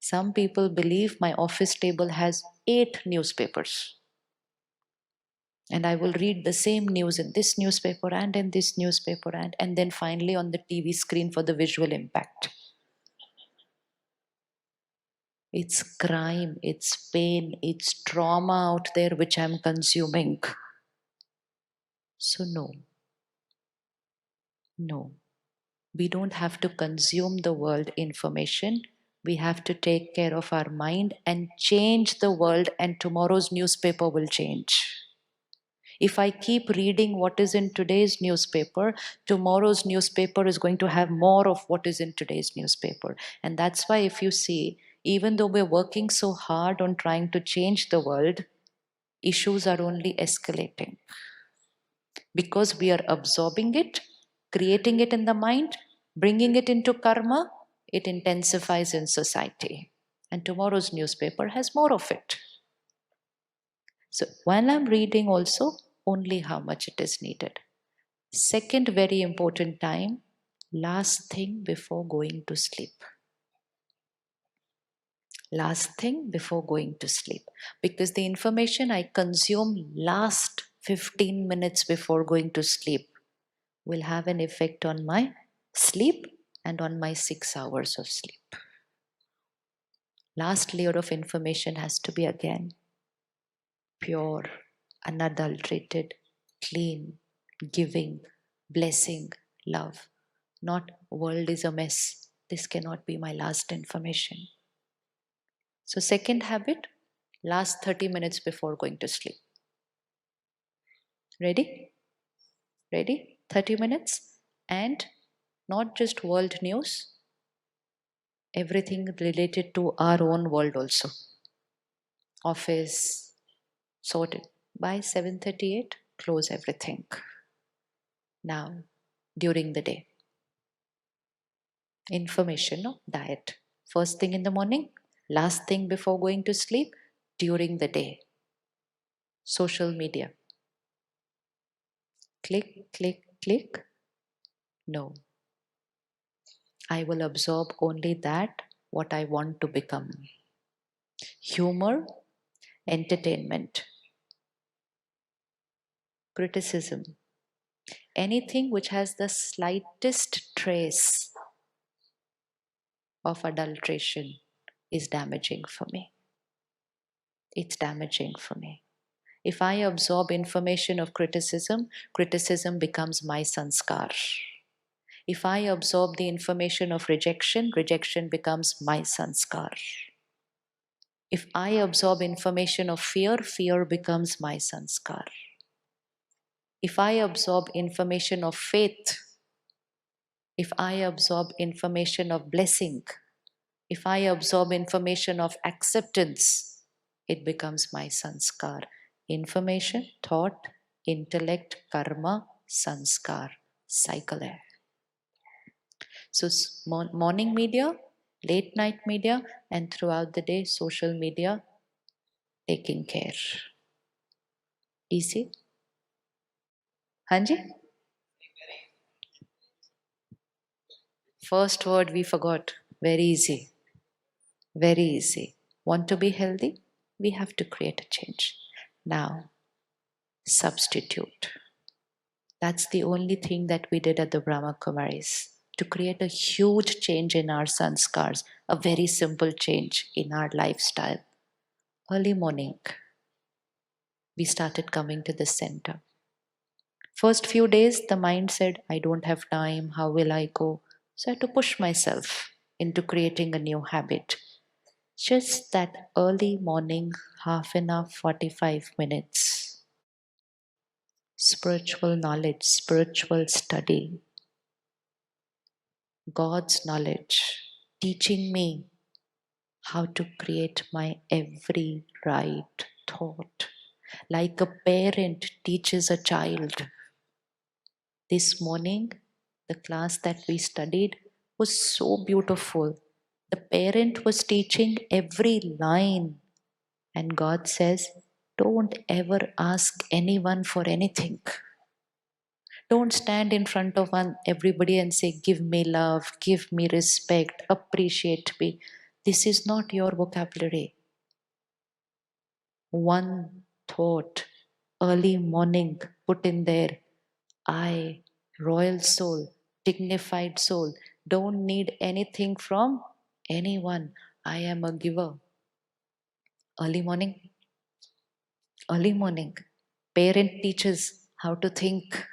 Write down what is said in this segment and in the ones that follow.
Some people believe my office table has 8 newspapers. And I will read the same news in this newspaper and in this newspaper and then finally on the TV screen for the visual impact. It's crime, it's pain, it's trauma out there which I'm consuming. So, no. We don't have to consume the world information. We have to take care of our mind and change the world, and tomorrow's newspaper will change. If I keep reading what is in today's newspaper, tomorrow's newspaper is going to have more of what is in today's newspaper. And that's why, if you see, even though we're working so hard on trying to change the world, issues are only escalating. Because we are absorbing it, creating it in the mind, bringing it into karma, it intensifies in society. And tomorrow's newspaper has more of it. So while I'm reading also, only how much it is needed. Second very important time, last thing before going to sleep. Last thing before going to sleep. Because the information I consume last 15 minutes before going to sleep will have an effect on my sleep and on my 6 hours of sleep. Last layer of information has to be again pure, unadulterated, clean, giving, blessing, love. Not world is a mess. This cannot be my last information. So, second habit, last 30 minutes before going to sleep. Ready? Ready? 30 minutes. And not just world news, everything related to our own world also. Office, sorted. By 7:38, close everything. Now, during the day. Information, no? Diet. First thing in the morning, last thing before going to sleep, during the day. Social media. Click, click, click. No. I will absorb only that what I want to become. Humor, entertainment, criticism, anything which has the slightest trace of adulteration is damaging for me. It's damaging for me. If I absorb information of criticism, criticism becomes my sanskar. If I absorb the information of rejection, rejection becomes my sanskar. If I absorb information of fear, fear becomes my sanskar. If I absorb information of faith, if I absorb information of blessing, if I absorb information of acceptance, it becomes my sanskar. Information, thought, intellect, karma, sanskar, cycle hai. So morning media, late night media, and throughout the day, social media, taking care. Easy? Hanji? First word we forgot. Very easy. Very easy. Want to be healthy? We have to create a change. Now, substitute. That's the only thing that we did at the Brahma Kumaris, to create a huge change in our sanskars, a very simple change in our lifestyle. Early morning, we started coming to the center. First few days, the mind said, I don't have time, how will I go? So I had to push myself into creating a new habit. Just that early morning, half an hour, 45 minutes. Spiritual knowledge, spiritual study, God's knowledge, teaching me how to create my every right thought. Like a parent teaches a child. This morning, the class that we studied was so beautiful. The parent was teaching every line, and God says, don't ever ask anyone for anything. Don't stand in front of everybody and say, give me love, give me respect, appreciate me. This is not your vocabulary. One thought, early morning, put in there. I, royal soul, dignified soul, don't need anything from anyone. I am a giver. Early morning, early morning. Parent teaches how to think.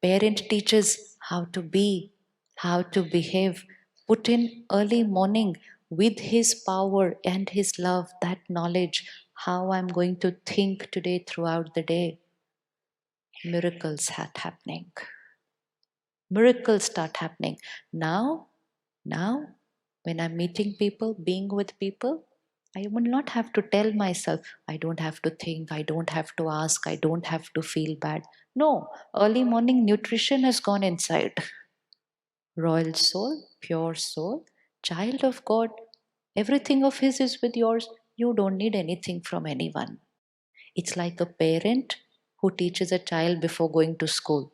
Parent teaches how to be, how to behave. Put in early morning with his power and his love, that knowledge, how I'm going to think today throughout the day. Miracles start happening. Miracles start happening. Now, when I'm meeting people, being with people, I will not have to tell myself, I don't have to think, I don't have to ask, I don't have to feel bad. No, early morning nutrition has gone inside. Royal soul, pure soul, child of God, everything of His is with yours. You don't need anything from anyone. It's like a parent who teaches a child before going to school.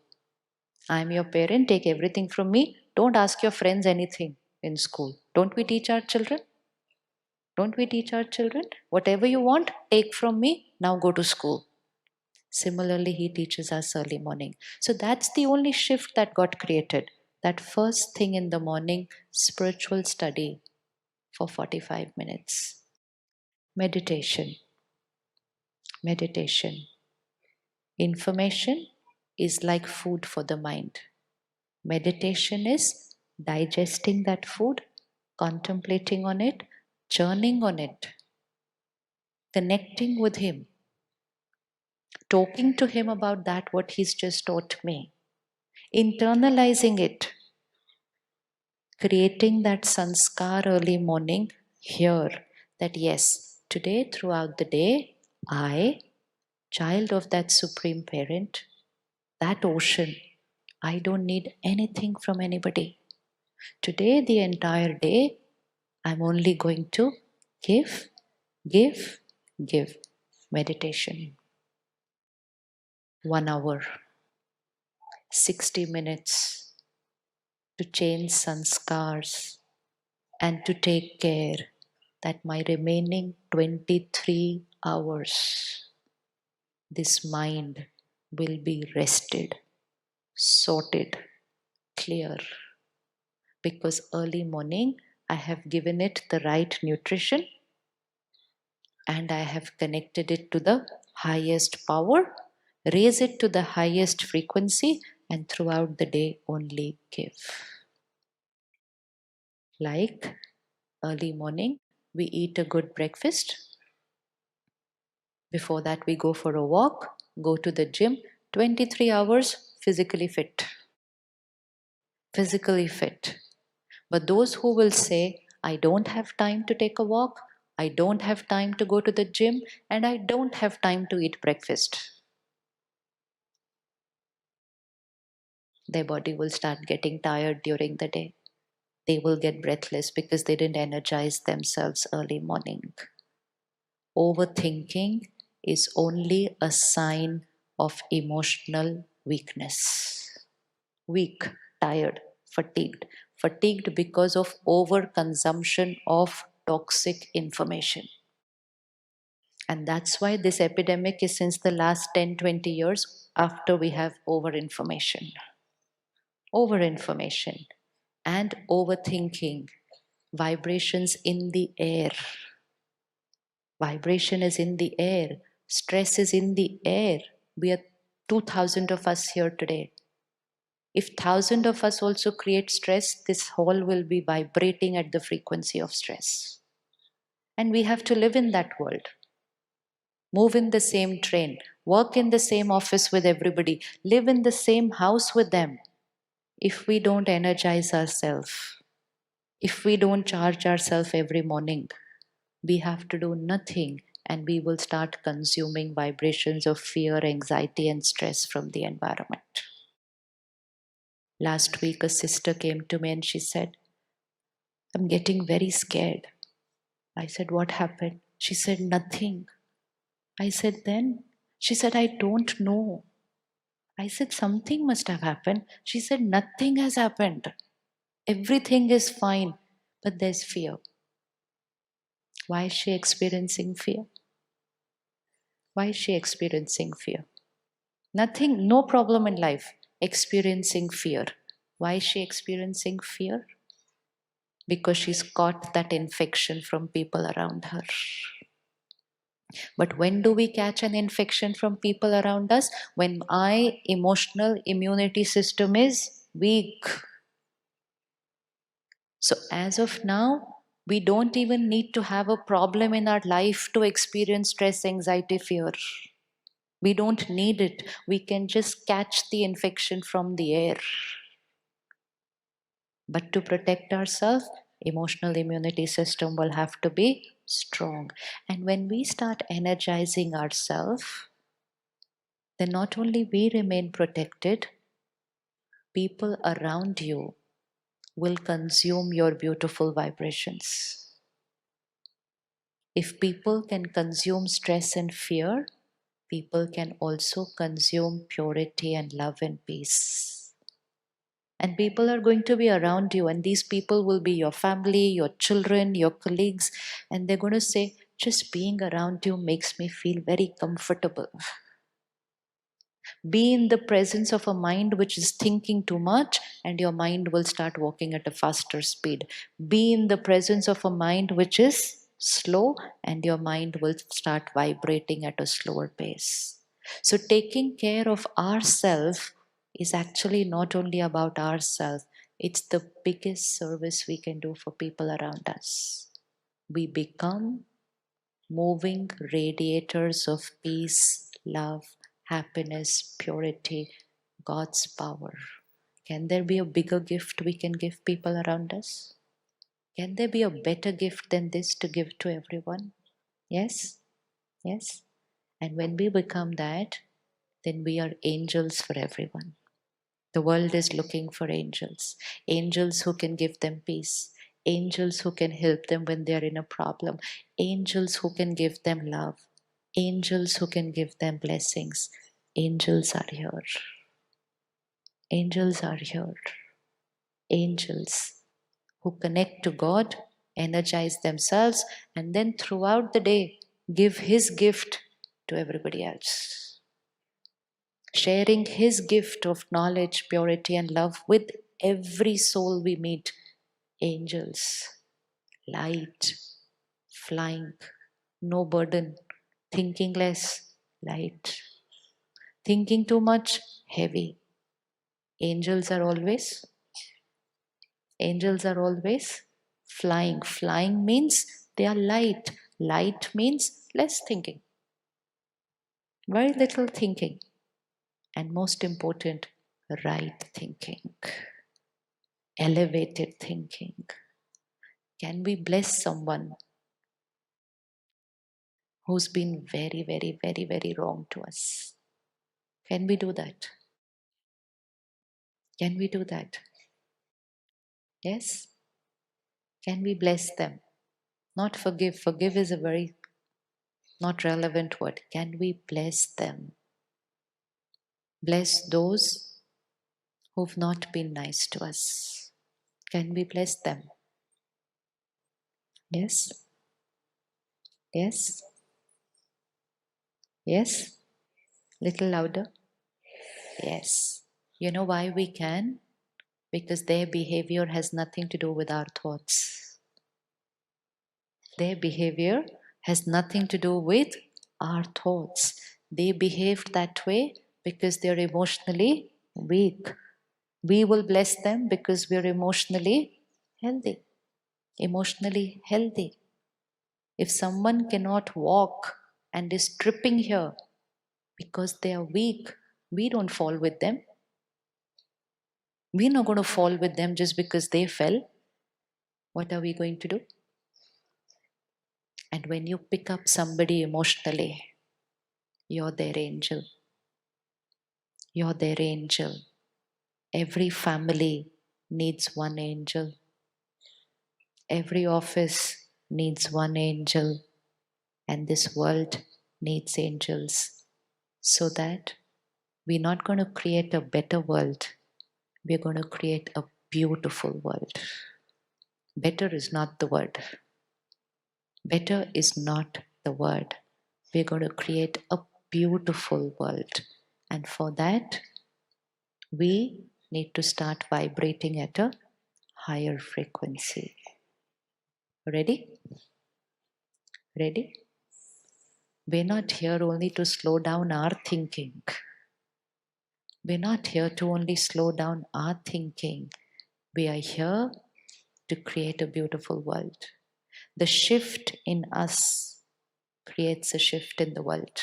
I'm your parent, take everything from me. Don't ask your friends anything in school. Don't we teach our children? Don't we teach our children? Whatever you want, take from me, now go to school. Similarly, He teaches us early morning. So that's the only shift that got created. That first thing in the morning, spiritual study for 45 minutes. Meditation. Meditation. Information is like food for the mind. Meditation is digesting that food, contemplating on it, churning on it, connecting with Him, talking to Him about that what He's just taught me, internalizing it, creating that sanskar early morning here, that yes, today throughout the day, I, child of that Supreme Parent, that ocean, I don't need anything from anybody. Today, the entire day, I'm only going to give, give, give. Meditation. 1 hour, 60 minutes to change sanskars and to take care that my remaining 23 hours, this mind will be rested, sorted, clear. Because early morning, I have given it the right nutrition and I have connected it to the highest power, raise it to the highest frequency, and throughout the day only give. Like early morning, we eat a good breakfast. Before that, we go for a walk, go to the gym, 23 hours physically fit. Physically fit. But those who will say, I don't have time to take a walk, I don't have time to go to the gym, and I don't have time to eat breakfast, their body will start getting tired during the day. They will get breathless because they didn't energize themselves early morning. Overthinking is only a sign of emotional weakness. Weak, tired, fatigued. Fatigued because of overconsumption of toxic information. And that's why this epidemic is since the last 10, 20 years after we have overinformation. Overinformation and overthinking. Vibrations in the air. Vibration is in the air. Stress is in the air. We are 2,000 of us here today. If 1,000 of us also create stress, this whole will be vibrating at the frequency of stress. And we have to live in that world. Move in the same train. Work in the same office with everybody. Live in the same house with them. If we don't energize ourselves, if we don't charge ourselves every morning, we have to do nothing and we will start consuming vibrations of fear, anxiety, and stress from the environment. Last week, a sister came to me and she said, I'm getting very scared. I said, what happened? She said, nothing. I said, then? She said, I don't know. I said, something must have happened. She said, nothing has happened. Everything is fine, but there's fear. Why is she experiencing fear? Why is she experiencing fear? Nothing, no problem in life. Experiencing fear. Why is she experiencing fear? Because she's caught that infection from people around her. But when do we catch an infection from people around us? When my emotional immunity system is weak. So, as of now, we don't even need to have a problem in our life to experience stress, anxiety, fear. We don't need it. We can just catch the infection from the air. But to protect ourselves, emotional immunity system will have to be strong. And when we start energizing ourselves, then not only we remain protected, people around you will consume your beautiful vibrations. If people can consume stress and fear, people can also consume purity and love and peace. And people are going to be around you, and these people will be your family, your children, your colleagues, and they're going to say, just being around you makes me feel very comfortable. Be in the presence of a mind which is thinking too much, and your mind will start walking at a faster speed. Be in the presence of a mind which is slow, and your mind will start vibrating at a slower pace. So, taking care of ourselves is actually not only about ourselves, it's the biggest service we can do for people around us. We become moving radiators of peace, love, happiness, purity, God's power. Can there be a bigger gift we can give people around us? Can there be a better gift than this to give to everyone? Yes? Yes? And when we become that, then we are angels for everyone. The world is looking for angels, angels who can give them peace, angels who can help them when they are in a problem, angels who can give them love, angels who can give them blessings. Angels are here. Angels are here. Angels who connect to God, energize themselves, and then throughout the day give His gift to everybody else. Sharing His gift of knowledge, purity, and love with every soul we meet. Angels, light, flying, no burden, thinking less, light, thinking too much, heavy. Angels are always, angels are always flying. Flying means they are light. Light means less thinking, very little thinking, and most important, right thinking, elevated thinking. Can we bless someone who's been very, very, very, very wrong to us? Can we do that? Can we do that? Yes? Can we bless them? Not forgive. Forgive is a very not relevant word. Can we bless them? Bless those who've not been nice to us. Can we bless them? Yes? Yes? Yes? Little louder? Yes. You know why we can? Because their behavior has nothing to do with our thoughts. Their behavior has nothing to do with our thoughts. They behaved that way because they're emotionally weak. We will bless them because we're emotionally healthy. Emotionally healthy. If someone cannot walk and is tripping here because they are weak, we don't fall with them. We're not going to fall with them just because they fell. What are we going to do? And when you pick up somebody emotionally, you're their angel. You're their angel. Every family needs one angel. Every office needs one angel. And this world needs angels. So that we're not going to create a better world. We're going to create a beautiful world. Better is not the word. Better is not the word. We're going to create a beautiful world. And for that, we need to start vibrating at a higher frequency. Ready? Ready? We're not here only to slow down our thinking. We're not here to only slow down our thinking. We are here to create a beautiful world. The shift in us creates a shift in the world.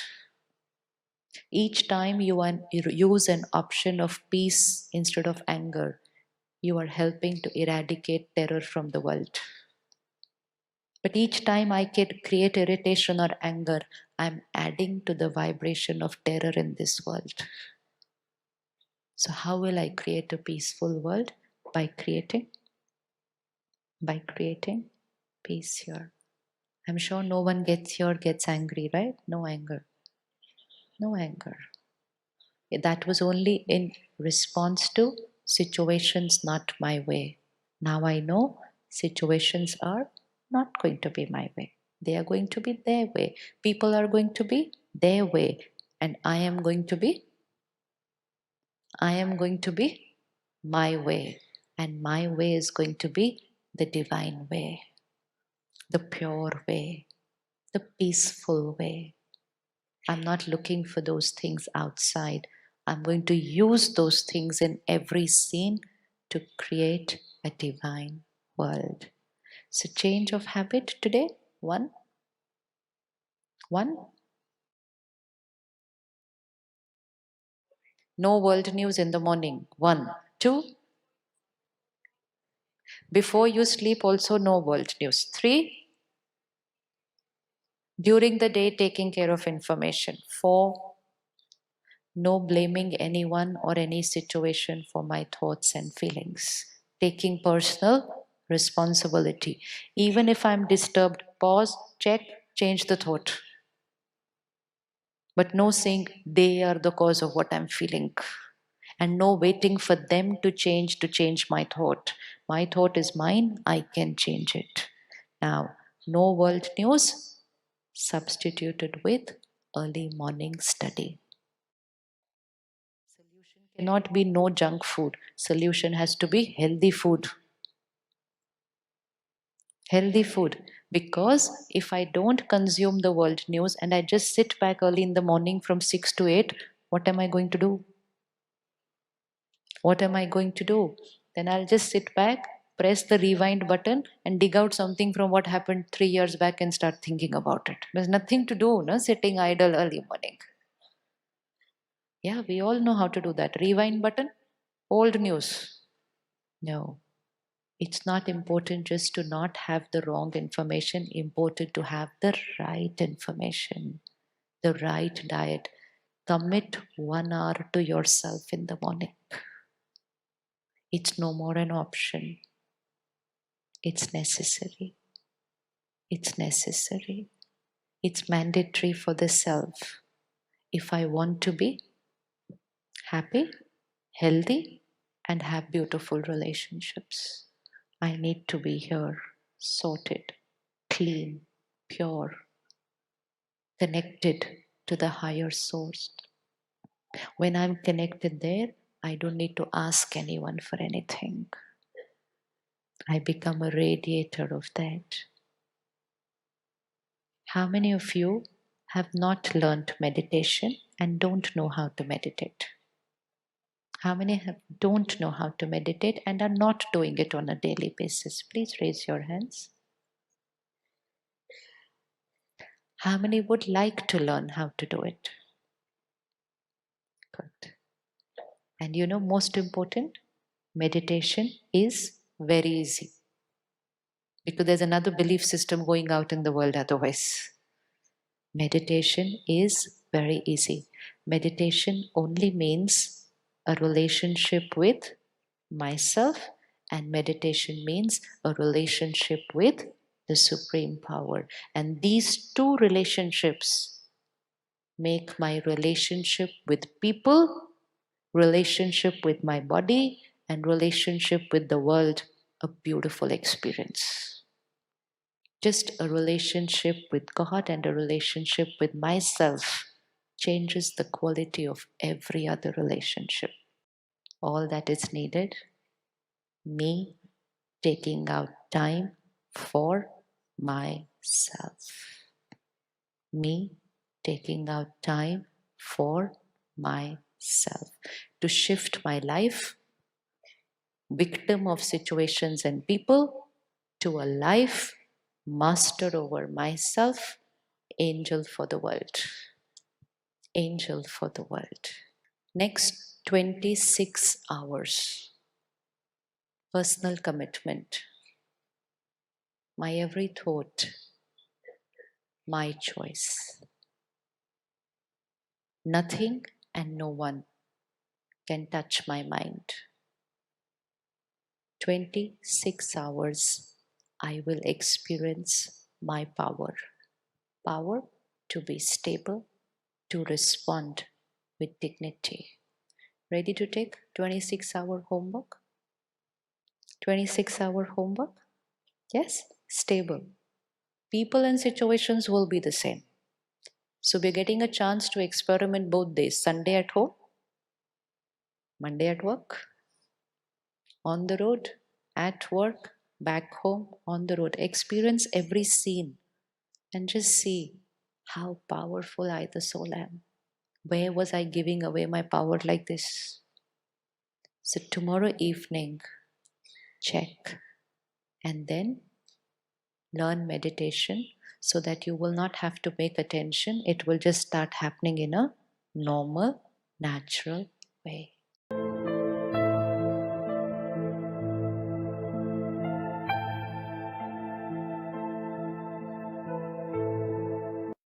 Each time you use an option of peace instead of anger, you are helping to eradicate terror from the world. But each time I can create irritation or anger, I'm adding to the vibration of terror in this world. So, how will I create a peaceful world? By creating peace here. I'm sure no one gets angry, right? No anger. No anger. That was only in response to situations not my way. Now I know situations are not going to be my way. They are going to be their way. People are going to be their way. And I am going to be my way. And my way is going to be the divine way, the pure way, the peaceful way. I'm not looking for those things outside. I'm going to use those things in every scene to create a divine world. So, change of habit today. One. No world news in the morning. One. Two. Before you sleep, also no world news. Three. During the day, taking care of information. Four. No blaming anyone or any situation for my thoughts and feelings. Taking personal responsibility. Even if I'm disturbed, pause, check, change the thought. But no saying they are the cause of what I'm feeling. And no waiting for them to change my thought. My thought is mine, I can change it. Now, no world news substituted with early morning study. Solution cannot be no junk food. Solution has to be healthy food. Healthy food. Because if I don't consume the world news and I just sit back early in the morning from 6 to 8, what am I going to do? What am I going to do? Then I'll just sit back, press the rewind button, and dig out something from what happened 3 years back and start thinking about it. There's nothing to do, no? Sitting idle early morning. Yeah, we all know how to do that. Rewind button, old news. No, it's not important just to not have the wrong information, important to have the right information, the right diet. Commit 1 hour to yourself in the morning. It's no more an option. It's necessary. It's necessary. It's mandatory for the self. If I want to be happy, healthy, and have beautiful relationships, I need to be here, sorted, clean, pure, connected to the higher source. When I'm connected there, I don't need to ask anyone for anything. I become a radiator of that. How many of you have not learned meditation and don't know how to meditate? How many don't know how to meditate and are not doing it on a daily basis? Please raise your hands. How many would like to learn how to do it? Good. And you know, most important, meditation is very easy because there's another belief system going out in the world otherwise. Meditation is very easy. Meditation only means a relationship with myself, and meditation means a relationship with the Supreme Power. And these two relationships make my relationship with people, relationship with my body, and relationship with the world a beautiful experience. Just a relationship with God and a relationship with myself changes the quality of every other relationship. All that is needed, me taking out time for myself. Me taking out time for myself to shift my life, victim of situations and people, to a life master over myself, angel for the world. Angel for the world. Next 26 hours. Personal commitment. My every thought, my choice. Nothing and no one can touch my mind. 26 hours, I will experience my power. Power to be stable, to respond with dignity. Ready to take 26-hour homework? 26-hour homework? Yes, stable. People and situations will be the same. So we're getting a chance to experiment both days. Sunday at home, Monday at work, on the road, at work, back home, on the road. Experience every scene and just see how powerful I, the soul, am. Where was I giving away my power like this? So tomorrow evening, check and then learn meditation so that you will not have to make attention. It will just start happening in a normal, natural way.